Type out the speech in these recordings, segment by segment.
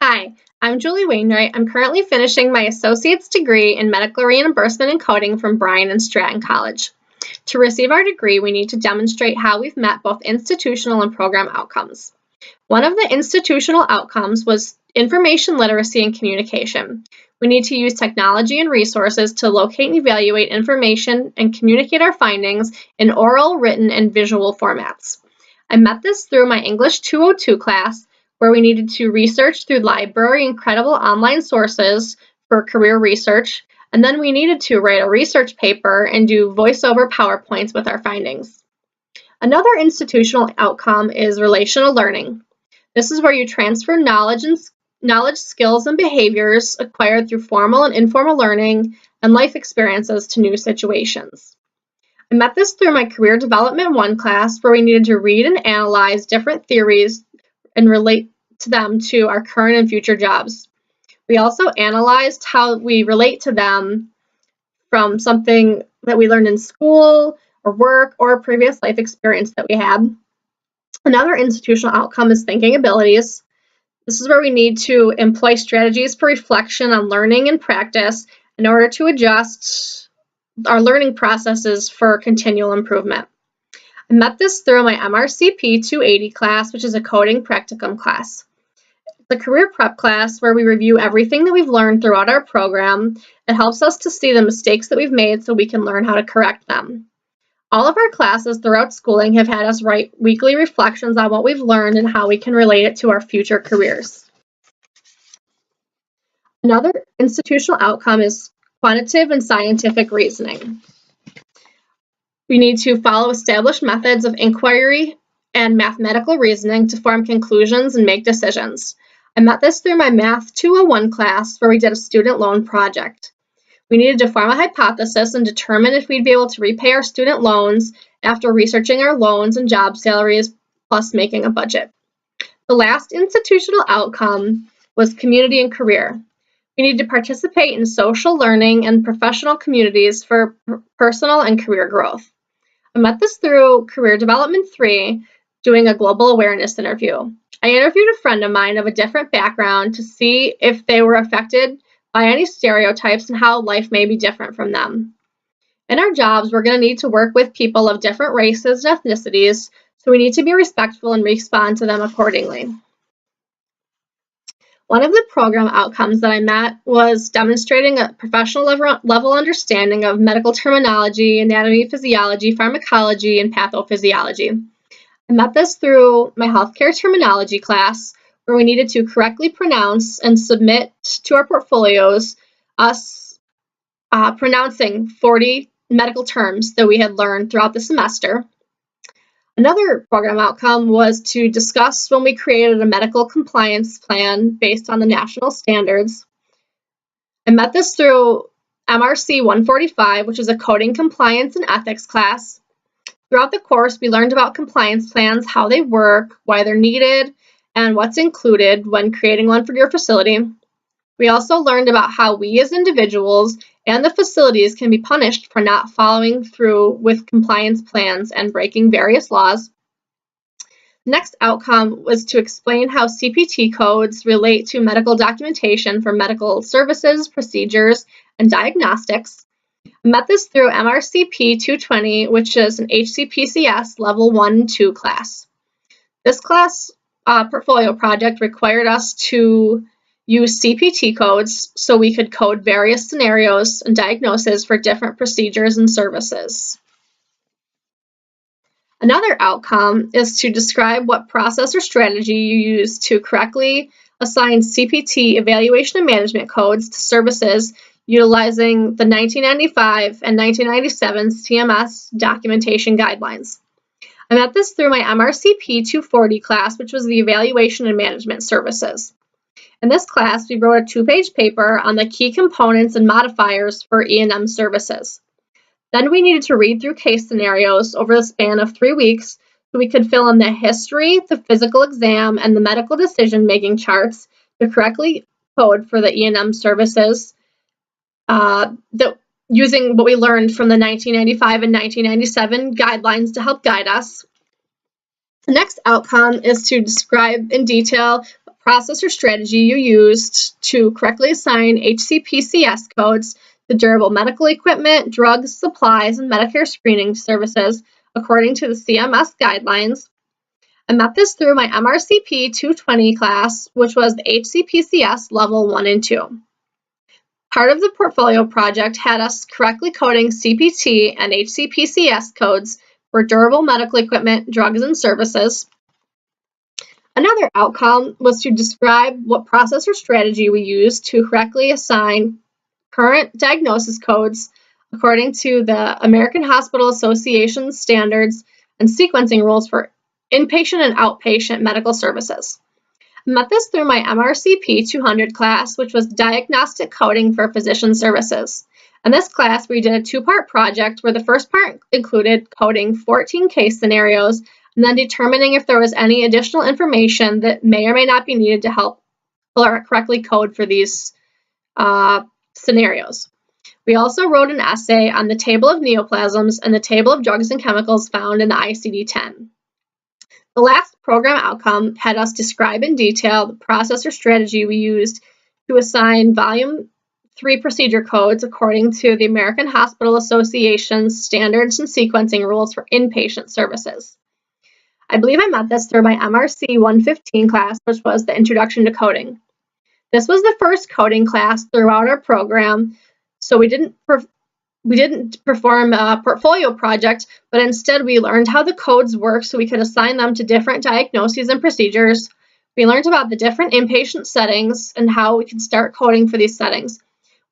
Hi, I'm Julie Wainwright. I'm currently finishing my associate's degree in medical reimbursement and coding from Bryan and Stratton College. To receive our degree, we need to demonstrate how we've met both institutional and program outcomes. One of the institutional outcomes was information literacy and communication. We need to use technology and resources to locate and evaluate information and communicate our findings in oral, written, and visual formats. I met this through my English 202 class, where we needed to research through library and credible online sources for career research, and then we needed to write a research paper and do voiceover PowerPoints with our findings. Another institutional outcome is relational learning. This is where you transfer knowledge, skills, and behaviors acquired through formal and informal learning and life experiences to new situations. I met this through my Career Development 1 class, where we needed to read and analyze different theories and relate to them to our current and future jobs. We also analyzed how we relate to them from something that we learned in school or work or a previous life experience that we had. Another institutional outcome is thinking abilities. This is where we need to employ strategies for reflection on learning and practice in order to adjust our learning processes for continual improvement. I met this through my MRCP 280 class, which is a coding practicum class. The career prep class, where we review everything that we've learned throughout our program. It helps us to see the mistakes that we've made so we can learn how to correct them. All of our classes throughout schooling have had us write weekly reflections on what we've learned and how we can relate it to our future careers. Another institutional outcome is quantitative and scientific reasoning. We need to follow established methods of inquiry and mathematical reasoning to form conclusions and make decisions. I met this through my Math 201 class, where we did a student loan project. We needed to form a hypothesis and determine if we'd be able to repay our student loans after researching our loans and job salaries, plus making a budget. The last institutional outcome was community and career. We need to participate in social learning and professional communities for personal and career growth. I met this through Career Development 3, doing a global awareness interview. I interviewed a friend of mine of a different background to see if they were affected by any stereotypes and how life may be different from them. In our jobs, we're going to need to work with people of different races and ethnicities, so we need to be respectful and respond to them accordingly. One of the program outcomes that I met was demonstrating a professional level understanding of medical terminology, anatomy, physiology, pharmacology, and pathophysiology. I met this through my healthcare terminology class, where we needed to correctly pronounce and submit to our portfolios us pronouncing 40 medical terms that we had learned throughout the semester. Another program outcome was to discuss when we created a medical compliance plan based on the national standards. I met this through MRC 145, which is a coding compliance and ethics class. Throughout the course, we learned about compliance plans, how they work, why they're needed, and what's included when creating one for your facility. We also learned about how we as individuals and the facilities can be punished for not following through with compliance plans and breaking various laws. The next outcome was to explain how CPT codes relate to medical documentation for medical services, procedures, and diagnostics. I met this through MRCP 220, which is an HCPCS Level 1 and 2 class. This class portfolio project required us to use CPT codes so we could code various scenarios and diagnoses for different procedures and services. Another outcome is to describe what process or strategy you use to correctly assign CPT evaluation and management codes to services utilizing the 1995 and 1997 CMS documentation guidelines. I met this through my MRCP 240 class, which was the evaluation and management services. In this class, we wrote a 2-page paper on the key components and modifiers for E&M services. Then we needed to read through case scenarios over the span of 3 weeks so we could fill in the history, the physical exam, and the medical decision-making charts to correctly code for the E&M services using what we learned from the 1995 and 1997 guidelines to help guide us. The next outcome is to describe in detail process or strategy you used to correctly assign HCPCS codes to durable medical equipment, drugs, supplies, and Medicare screening services according to the CMS guidelines. I met this through my MRCP 220 class, which was the HCPCS level 1 and 2. Part of the portfolio project had us correctly coding CPT and HCPCS codes for durable medical equipment, drugs, and services. Another outcome was to describe what process or strategy we used to correctly assign current diagnosis codes according to the American Hospital Association standards and sequencing rules for inpatient and outpatient medical services. I met this through my MRCP 200 class, which was diagnostic coding for physician services. In this class, we did a two-part project where the first part included coding 14 case scenarios and then determining if there was any additional information that may or may not be needed to help correctly code for these scenarios. We also wrote an essay on the table of neoplasms and the table of drugs and chemicals found in the ICD-10. The last program outcome had us describe in detail the process or strategy we used to assign Volume 3 procedure codes according to the American Hospital Association's standards and sequencing rules for inpatient services. I believe I met this through my MRC 115 class, which was the Introduction to Coding. This was the first coding class throughout our program, so we didn't perform a portfolio project, but instead we learned how the codes work so we could assign them to different diagnoses and procedures. We learned about the different inpatient settings and how we could start coding for these settings.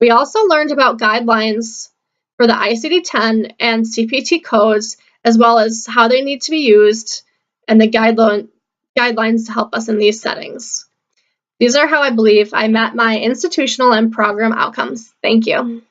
We also learned about guidelines for the ICD-10 and CPT codes, as well as how they need to be used and the guidelines to help us in these settings. These are how I believe I met my institutional and program outcomes. Thank you.